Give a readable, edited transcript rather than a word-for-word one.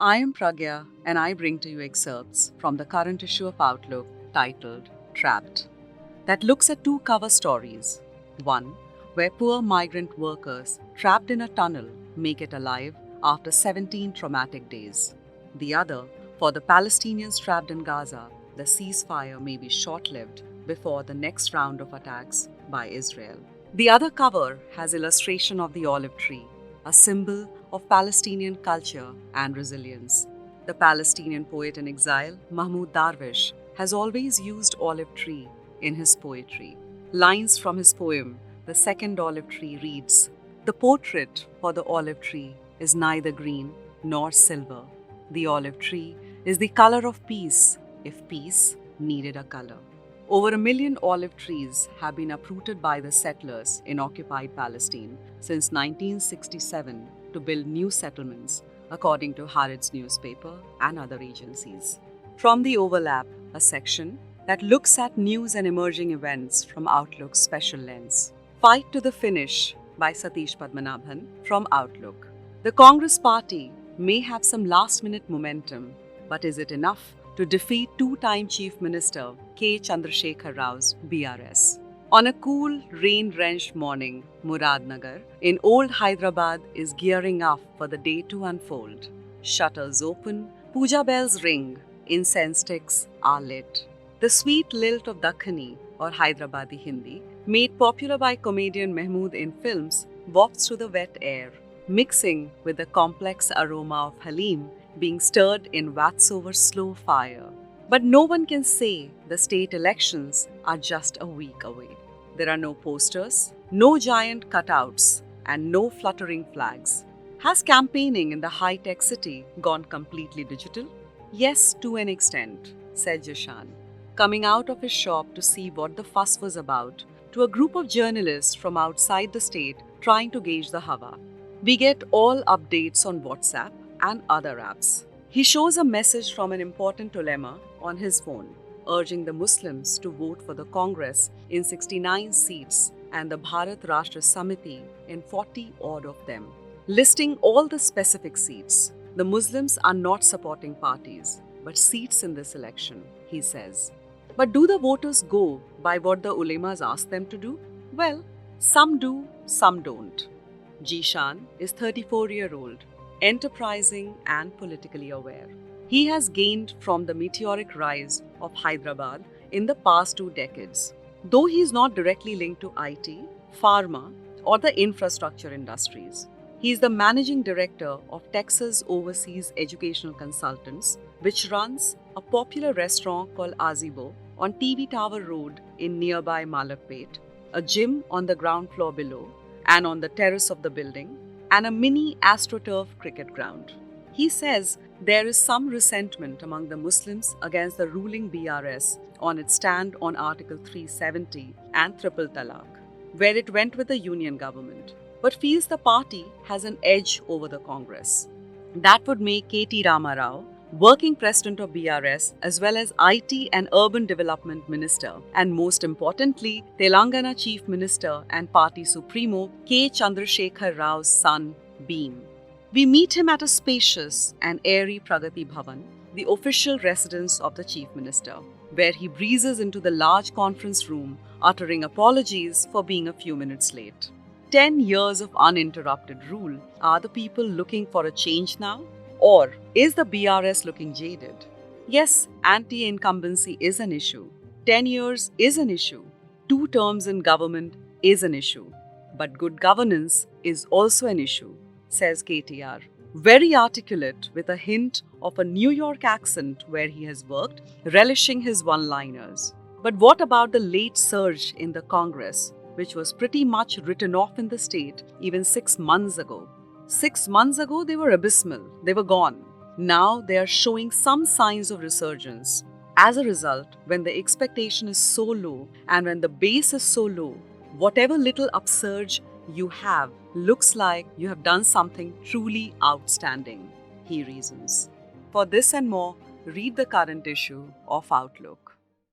I am Pragya and I bring to you excerpts from the current issue of Outlook titled Trapped, that looks at two cover stories. One, where poor migrant workers trapped in a tunnel make it alive after 17 traumatic days. The other, for the Palestinians trapped in Gaza, the ceasefire may be short lived before the next round of attacks by Israel. The other cover has illustration of the olive tree, a symbol of Palestinian culture and resilience. The Palestinian poet in exile, Mahmoud Darwish, has always used olive tree in his poetry. Lines from his poem, The Second Olive Tree, reads, "The portrait for the olive tree is neither green nor silver. The olive tree is the color of peace, if peace needed a color." Over 1 million olive trees have been uprooted by the settlers in occupied Palestine since 1967 to build new settlements, according to Haaretz newspaper and other agencies. From the Overlap, a section that looks at news and emerging events from Outlook's special lens. Fight to the Finish by Satish Padmanabhan from Outlook. The Congress party may have some last-minute momentum, but is it enough to defeat two-time Chief Minister K. Chandrasekhar Rao's BRS? On a cool, rain-drenched morning, Muradnagar in old Hyderabad is gearing up for the day to unfold. Shutters open, puja bells ring, incense sticks are lit. The sweet lilt of Dakhani, or Hyderabadi Hindi, made popular by comedian Mahmood in films, wafts through the wet air, mixing with the complex aroma of Halim being stirred in vats over slow fire. But no one can say the state elections are just a week away. There are no posters, no giant cutouts, and no fluttering flags. Has campaigning in the high-tech city gone completely digital? Yes, to an extent, said Jishan, coming out of his shop to see what the fuss was about, to a group of journalists from outside the state trying to gauge the hawa. We get all updates on WhatsApp and other apps. He shows a message from an important ulema on his phone, urging the Muslims to vote for the Congress in 69 seats and the Bharat Rashtra Samiti in 40 odd of them, listing all the specific seats. The Muslims are not supporting parties, but seats in this election, he says. But do the voters go by what the ulemas ask them to do? Well, some do, some don't. Jishan is 34-year-old, enterprising and politically aware. He has gained from the meteoric rise of Hyderabad in the past 2 decades. Though he is not directly linked to IT, pharma, or the infrastructure industries, he is the managing director of Texas Overseas Educational Consultants, which runs a popular restaurant called Azibo on TV Tower Road in nearby Malakpet, a gym on the ground floor below and on the terrace of the building, and a mini AstroTurf cricket ground. He says there is some resentment among the Muslims against the ruling BRS on its stand on Article 370 and Triple Talaq, where it went with the union government, but feels the party has an edge over the Congress. That would make K.T. Rama Rao working president of BRS as well as IT and Urban Development Minister, and most importantly, Telangana Chief Minister and Party Supremo K. Chandrasekhar Rao's son, Beam. We meet him at a spacious and airy Pragati Bhavan, the official residence of the Chief Minister, where he breezes into the large conference room, uttering apologies for being a few minutes late. 10 years of uninterrupted rule. Are the people looking for a change now? Or is the BRS looking jaded? Yes, anti-incumbency is an issue. 10 years is an issue. 2 terms in government is an issue. But good governance is also an issue, says KTR. Very articulate with a hint of a New York accent where he has worked, relishing his one-liners. But what about the late surge in the Congress, which was pretty much written off in the state even 6 months ago? 6 months ago, they were abysmal. They were gone. Now they are showing some signs of resurgence. As a result, when the expectation is so low and when the base is so low, whatever little upsurge you have looks like you have done something truly outstanding, he reasons. For this and more, read the current issue of Outlook.